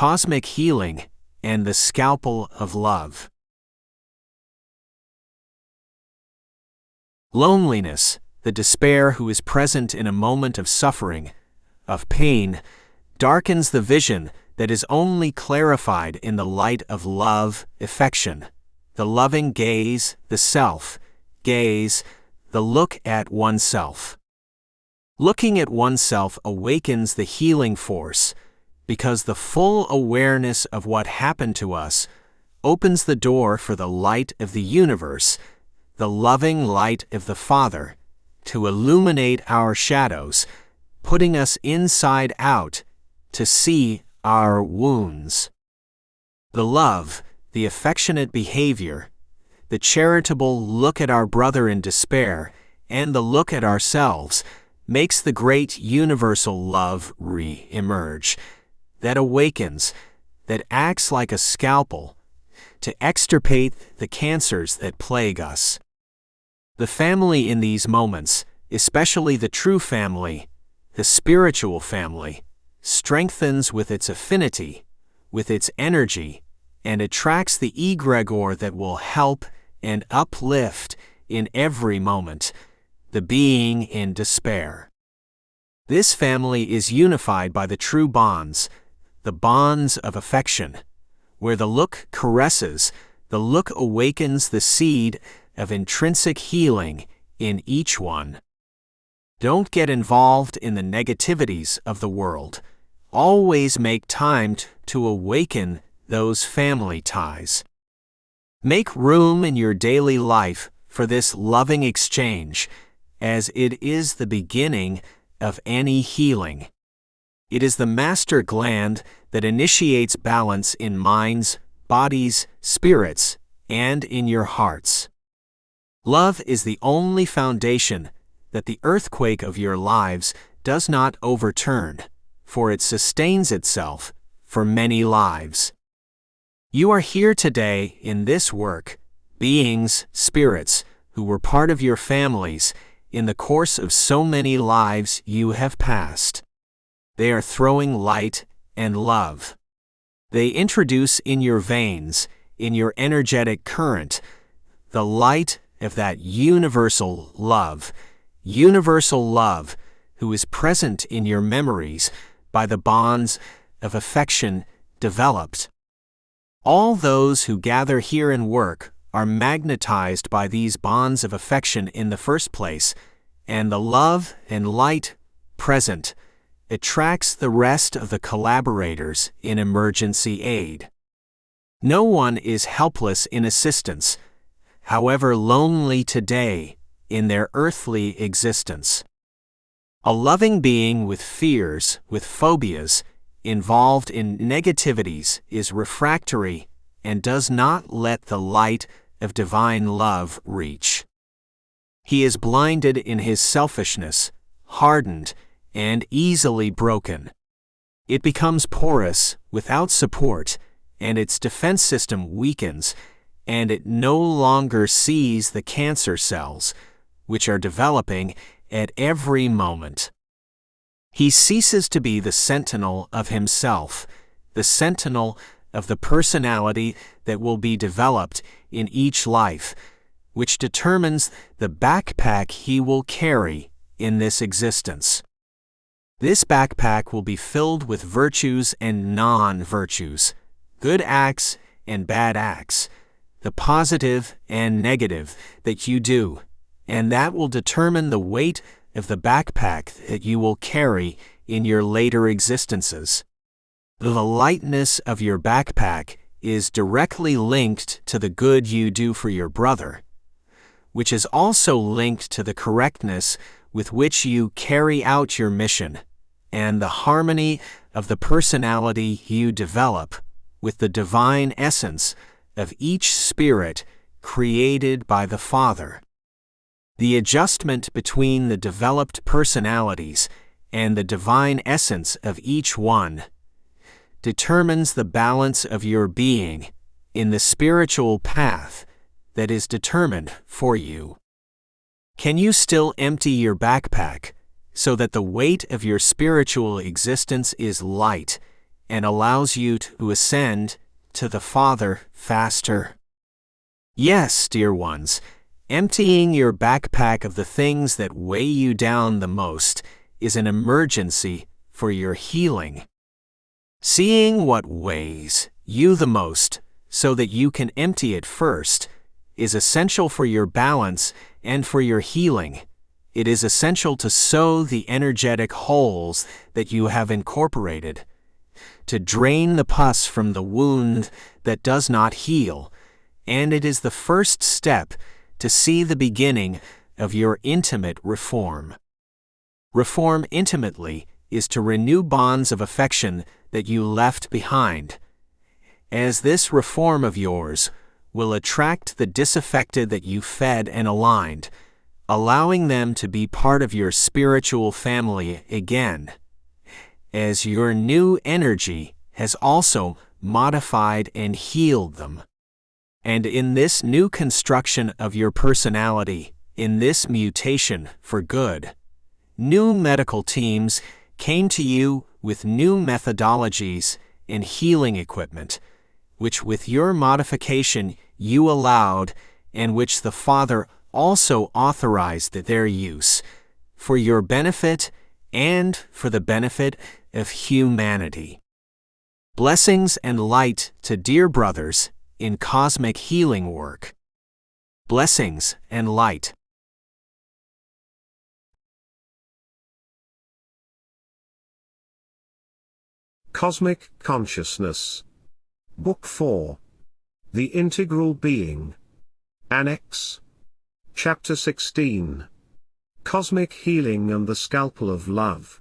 cosmic healing, and the scalpel of love. Loneliness, the despair who is present in a moment of suffering, of pain, darkens the vision that is only clarified in the light of love, affection, the loving gaze, the self-gaze, the look at oneself. Looking at oneself awakens the healing force, because the full awareness of what happened to us opens the door for the light of the universe, the loving light of the Father, to illuminate our shadows, putting us inside out to see our wounds. The love, the affectionate behavior, the charitable look at our brother in despair, and the look at ourselves makes the great universal love re-emerge, that awakens, that acts like a scalpel, to extirpate the cancers that plague us. The family in these moments, especially the true family, the spiritual family, strengthens with its affinity, with its energy, and attracts the egregor that will help and uplift in every moment the being in despair. This family is unified by the true bonds, the bonds of affection, where the look caresses, the look awakens the seed of intrinsic healing in each one. Don't get involved in the negativities of the world. Always make time to awaken those family ties. Make room in your daily life for this loving exchange, as it is the beginning of any healing. It is the master gland that initiates balance in minds, bodies, spirits, and in your hearts. Love is the only foundation that the earthquake of your lives does not overturn, for it sustains itself for many lives. You are here today in this work, beings, spirits, who were part of your families in the course of so many lives you have passed. They are throwing light and love. They introduce in your veins, in your energetic current, the light of that universal love who is present in your memories by the bonds of affection developed. All those who gather here and work are magnetized by these bonds of affection in the first place, and the love and light present attracts the rest of the collaborators in emergency aid. No one is helpless in assistance, however lonely today in their earthly existence. A loving being with fears, with phobias, involved in negativities is refractory and does not let the light of divine love reach. He is blinded in his selfishness, hardened, and easily broken. It becomes porous without support, and its defense system weakens, and it no longer sees the cancer cells, which are developing at every moment. He ceases to be the sentinel of himself, the sentinel of the personality that will be developed in each life, which determines the backpack he will carry in this existence. This backpack will be filled with virtues and non-virtues, good acts and bad acts, the positive and negative that you do, and that will determine the weight of the backpack that you will carry in your later existences. The lightness of your backpack is directly linked to the good you do for your brother, which is also linked to the correctness with which you carry out your mission, and the harmony of the personality you develop with the divine essence of each spirit created by the Father. The adjustment between the developed personalities and the divine essence of each one determines the balance of your being in the spiritual path that is determined for you. Can you still empty your backpack so that the weight of your spiritual existence is light and allows you to ascend to the Father faster. Yes, dear ones, emptying your backpack of the things that weigh you down the most is an emergency for your healing. Seeing what weighs you the most so that you can empty it first is essential for your balance and for your healing. It is essential to sew the energetic holes that you have incorporated, to drain the pus from the wound that does not heal, and it is the first step to see the beginning of your intimate reform. Reform intimately is to renew bonds of affection that you left behind, as this reform of yours will attract the disaffected that you fed and aligned, allowing them to be part of your spiritual family again, as your new energy has also modified and healed them. And in this new construction of your personality, in this mutation for good, new medical teams came to you with new methodologies and healing equipment, which with your modification you allowed and which the Father also authorized their use, for your benefit and for the benefit of humanity. Blessings and light to dear brothers in cosmic healing work. Blessings and light. Cosmic Consciousness. Book 4. The Integral Being. Annex. Chapter 16. Cosmic Healing and the Scalpel of Love.